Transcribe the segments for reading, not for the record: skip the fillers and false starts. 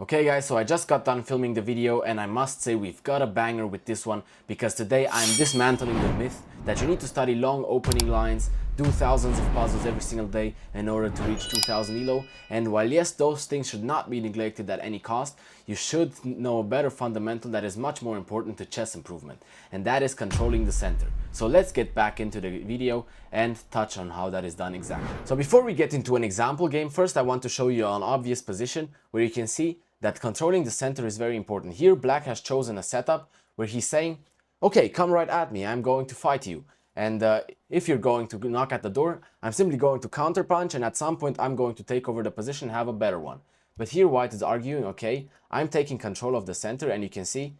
Okay guys, so I just got done filming the video and I must say we've got a banger with this one because today I'm dismantling the myth that you need to study long opening lines, do thousands of puzzles every single day in order to reach 2000 elo. And while yes, those things should not be neglected at any cost, you should know a better fundamental that is much more important to chess improvement, and that is controlling the center. So let's get back into the video and touch on how that is done exactly. So before we get into an example game, first I want to show you an obvious position where you can see that controlling the center is very important. Here, Black has chosen a setup where he's saying, okay, come right at me, I'm going to fight you. And if you're going to knock at the door, I'm simply going to counterpunch, and at some point I'm going to take over the position and have a better one. But here White is arguing, okay, I'm taking control of the center, and you can see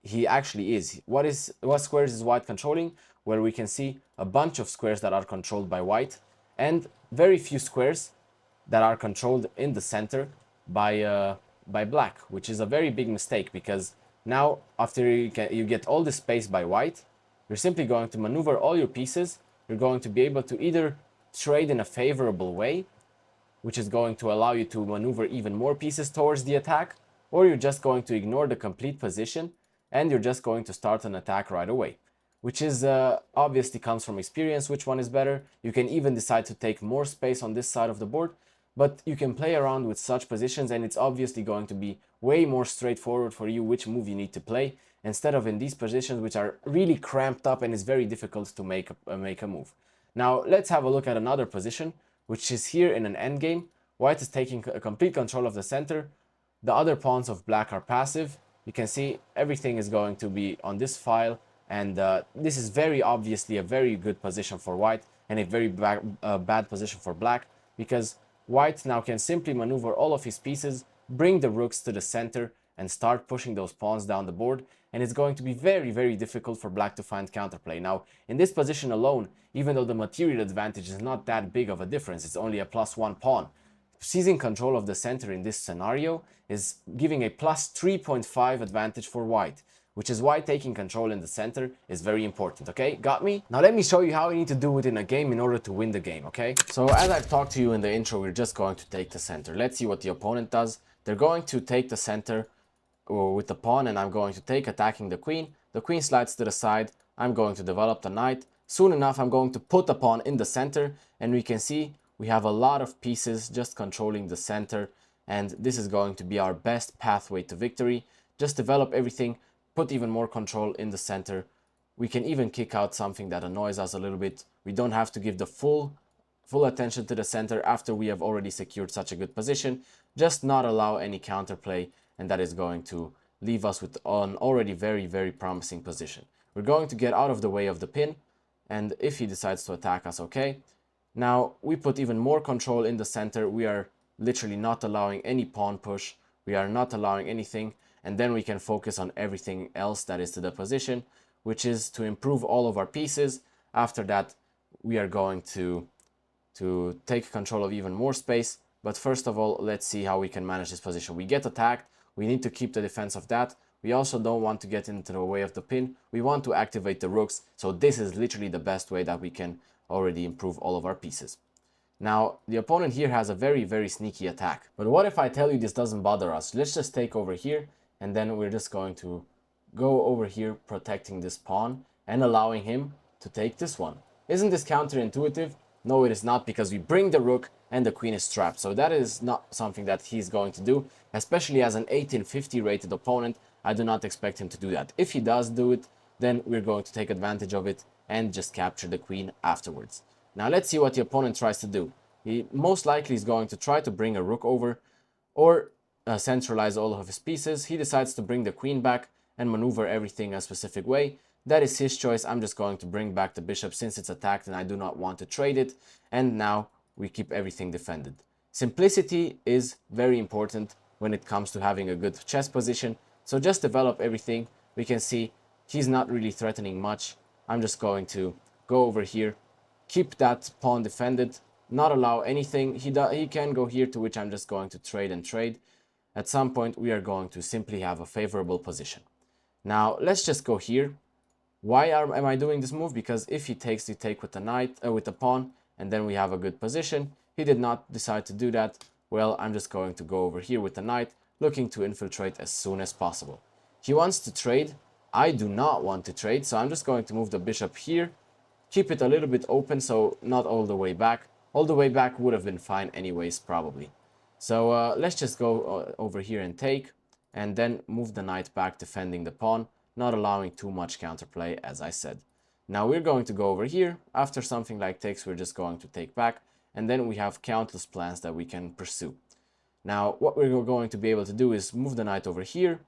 he actually is. What squares is White controlling? Well, we can see a bunch of squares that are controlled by White, and very few squares that are controlled in the center by Black, which is a very big mistake, because now after you get all the space by White, you're simply going to maneuver all your pieces. You're going to be able to either trade in a favorable way, which is going to allow you to maneuver even more pieces towards the attack, or you're just going to ignore the complete position and you're just going to start an attack right away, which is obviously comes from experience which one is better. You can even decide to take more space on this side of the board, but you can play around with such positions, and it's obviously going to be way more straightforward for you which move you need to play, instead of in these positions which are really cramped up and it's very difficult to make a move. Now let's have a look at another position, which is here in an endgame. White is taking complete control of the center. The other pawns of Black are passive. You can see everything is going to be on this file, and this is very obviously a very good position for White and a very bad position for Black, because White now can simply maneuver all of his pieces, bring the rooks to the center, and start pushing those pawns down the board, and it's going to be very, very difficult for Black to find counterplay. Now, in this position alone, even though the material advantage is not that big of a difference, it's only a +1 pawn, seizing control of the center in this scenario is giving a +3.5 advantage for White, which is why taking control in the center is very important, okay? Got me? Now let me show you how you need to do it in a game in order to win the game, okay? So as I've talked to you in the intro, we're just going to take the center. Let's see what the opponent does. They're going to take the center with the pawn, and I'm going to take, attacking the queen. The queen slides to the side. I'm going to develop the knight. Soon enough, I'm going to put the pawn in the center, and we can see we have a lot of pieces just controlling the center, and this is going to be our best pathway to victory. Just develop everything, put even more control in the center. We can even kick out something that annoys us a little bit. We don't have to give the full attention to the center after we have already secured such a good position. Just not allow any counterplay, and that is going to leave us with an already very, very promising position. We're going to get out of the way of the pin, and if he decides to attack us, okay. Now we put even more control in the center. We are literally not allowing any pawn push. We are not allowing anything, and then we can focus on everything else that is to the position, which is to improve all of our pieces. After that, we are going to take control of even more space. But first of all, let's see how we can manage this position. We get attacked. We need to keep the defense of that. We also don't want to get into the way of the pin. We want to activate the rooks. So this is literally the best way that we can already improve all of our pieces. Now, the opponent here has a very, very sneaky attack. But what if I tell you this doesn't bother us? Let's just take over here, and then we're just going to go over here protecting this pawn and allowing him to take this one. Isn't this counterintuitive? No, it is not, because we bring the rook and the queen is trapped. So that is not something that he's going to do, especially as an 1850 rated opponent. I do not expect him to do that. If he does do it, then we're going to take advantage of it and just capture the queen afterwards. Now let's see what the opponent tries to do. He most likely is going to try to bring a rook over, or centralize all of his pieces. He decides to bring the queen back and maneuver everything a specific way. That is his choice. I'm just going to bring back the bishop since it's attacked and I do not want to trade it. And now we keep everything defended. Simplicity is very important when it comes to having a good chess position. So just develop everything. We can see he's not really threatening much. I'm just going to go over here, keep that pawn defended, not allow anything. He can go here, to which I'm just going to trade and trade. At some point, we are going to simply have a favorable position. Now, let's just go here. Why am I doing this move? Because if he takes, we take with the knight, with the pawn, and then we have a good position. He did not decide to do that. Well, I'm just going to go over here with the knight, looking to infiltrate as soon as possible. He wants to trade. I do not want to trade, so I'm just going to move the bishop here, keep it a little bit open, so not all the way back. All the way back would have been fine anyways, probably. So let's just go over here and take, and then move the knight back, defending the pawn, not allowing too much counterplay, as I said. Now we're going to go over here. After something like takes, we're just going to take back, and then we have countless plans that we can pursue. Now, what we're going to be able to do is move the knight over here,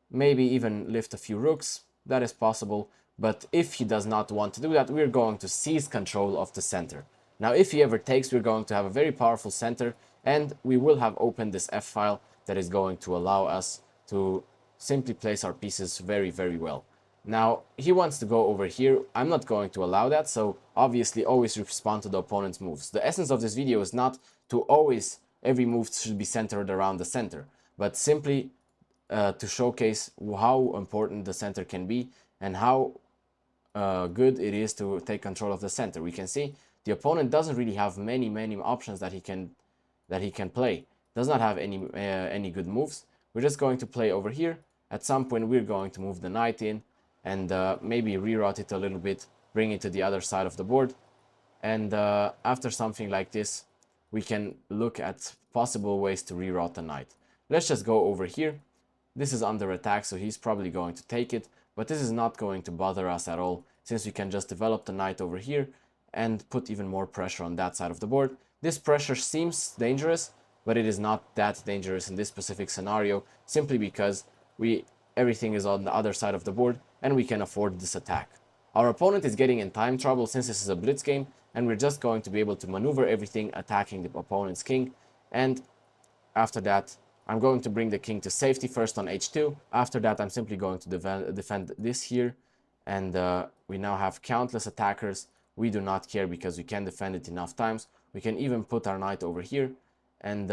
maybe even lift a few rooks. That is possible, but if he does not want to do that, we're going to seize control of the center. Now, if he ever takes, we're going to have a very powerful center, and we will have opened this f-file that is going to allow us to simply place our pieces very, very well. Now, he wants to go over here. I'm not going to allow that, so obviously always respond to the opponent's moves. The essence of this video is not to always, every move should be centered around the center, but simply to showcase how important the center can be and how good it is to take control of the center. We can see the opponent doesn't really have many options that he can play. Does not have any good moves. We're just going to play over here. At some point, we're going to move the knight in and maybe reroute it a little bit, bring it to the other side of the board. And after something like this, we can look at possible ways to reroute the knight. Let's just go over here. This is under attack, so he's probably going to take it, but this is not going to bother us at all, since we can just develop the knight over here and put even more pressure on that side of the board. This pressure seems dangerous, but it is not that dangerous in this specific scenario, simply because everything is on the other side of the board and we can afford this attack. Our opponent is getting in time trouble since this is a blitz game, and we're just going to be able to maneuver everything, attacking the opponent's king. And after that, I'm going to bring the king to safety first on h2. After that, I'm simply going to defend this here, and we now have countless attackers. We do not care because we can defend it enough times. We can even put our knight over here, and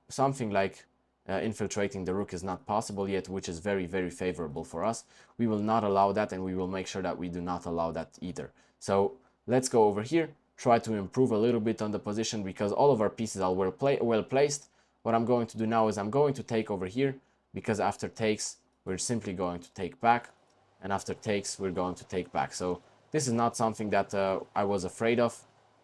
something like infiltrating the rook is not possible yet, which is very, very favorable for us. We will not allow that, and we will make sure that we do not allow that either. So let's go over here, try to improve a little bit on the position because all of our pieces are well placed. What I'm going to do now is I'm going to take over here, because after takes, we're simply going to take back, and after takes, we're going to take back. So this is not something that I was afraid of.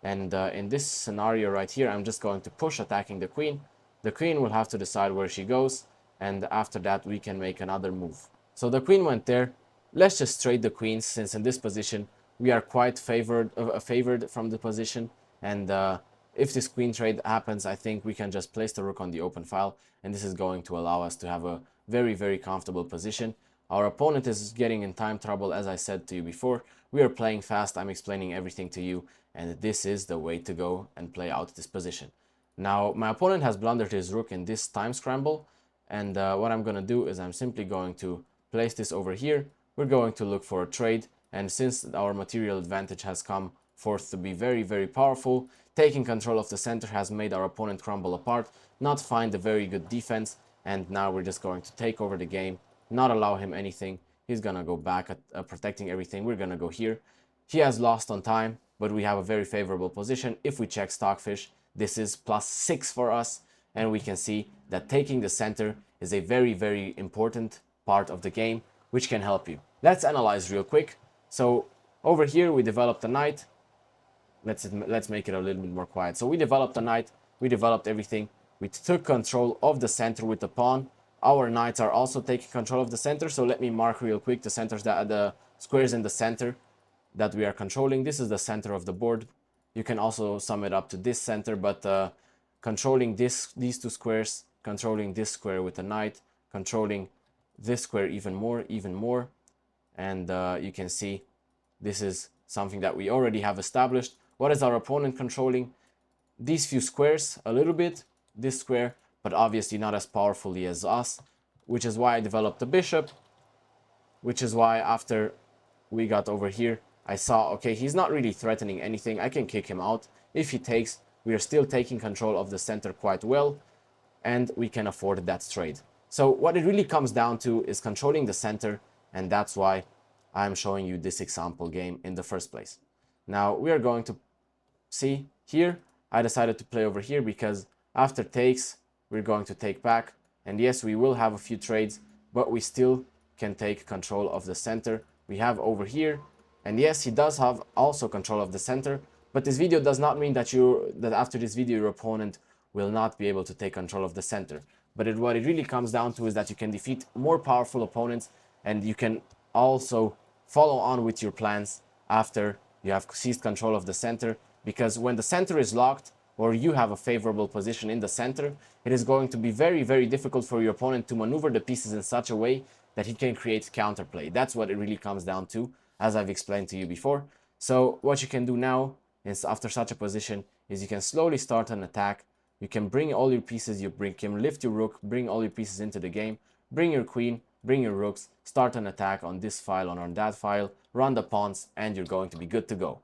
And in this scenario right here, I'm just going to push, attacking the queen. The queen will have to decide where she goes, and after that we can make another move. So the queen went there. Let's just trade the queens, since in this position we are quite favored from the position, and if this queen trade happens, I think we can just place the rook on the open file, and this is going to allow us to have a very, very comfortable position. Our opponent is getting in time trouble, as I said to you before. We are playing fast, I'm explaining everything to you, and this is the way to go and play out this position. Now, my opponent has blundered his rook in this time scramble, and what I'm going to do is I'm simply going to place this over here. We're going to look for a trade, and since our material advantage has come forth to be very, very powerful, taking control of the center has made our opponent crumble apart, not find a very good defense, and now we're just going to take over the game, not allow him anything. He's going to go back at protecting everything. We're going to go here. He has lost on time, but we have a very favorable position. If we check Stockfish, this is +6 for us, and we can see that taking the center is a very, very important part of the game, which can help you. Let's analyze real quick. So over here, we developed a knight. Let's make it a little bit more quiet. So we developed a knight, we developed everything. We took control of the center with the pawn. Our knights are also taking control of the center. So let me mark real quick the centers, the squares in the center that we are controlling. This is the center of the board. You can also sum it up to this center, but controlling these two squares, controlling this square with the knight, controlling this square even more, and you can see this is something that we already have established. What is our opponent controlling? These few squares a little bit, this square, but obviously not as powerfully as us, which is why I developed the bishop, which is why after we got over here, I saw, okay, he's not really threatening anything. I can kick him out. If he takes, we are still taking control of the center quite well, and we can afford that trade. So what it really comes down to is controlling the center, and that's why I'm showing you this example game in the first place. Now we are going to see here, I decided to play over here because after takes, we're going to take back. And yes, we will have a few trades, but we still can take control of the center. We have over here, and yes, he does have also control of the center, but this video does not mean that after this video your opponent will not be able to take control of the center. But what it really comes down to is that you can defeat more powerful opponents, and you can also follow on with your plans after you have seized control of the center, because when the center is locked or you have a favorable position in the center, it is going to be very, very difficult for your opponent to maneuver the pieces in such a way that he can create counterplay. That's what it really comes down to, as I've explained to you before. So what you can do now is, after such a position, is you can slowly start an attack. You can bring all your pieces, can lift your rook, bring all your pieces into the game, bring your queen, bring your rooks, start an attack on this file or on that file, run the pawns, and you're going to be good to go.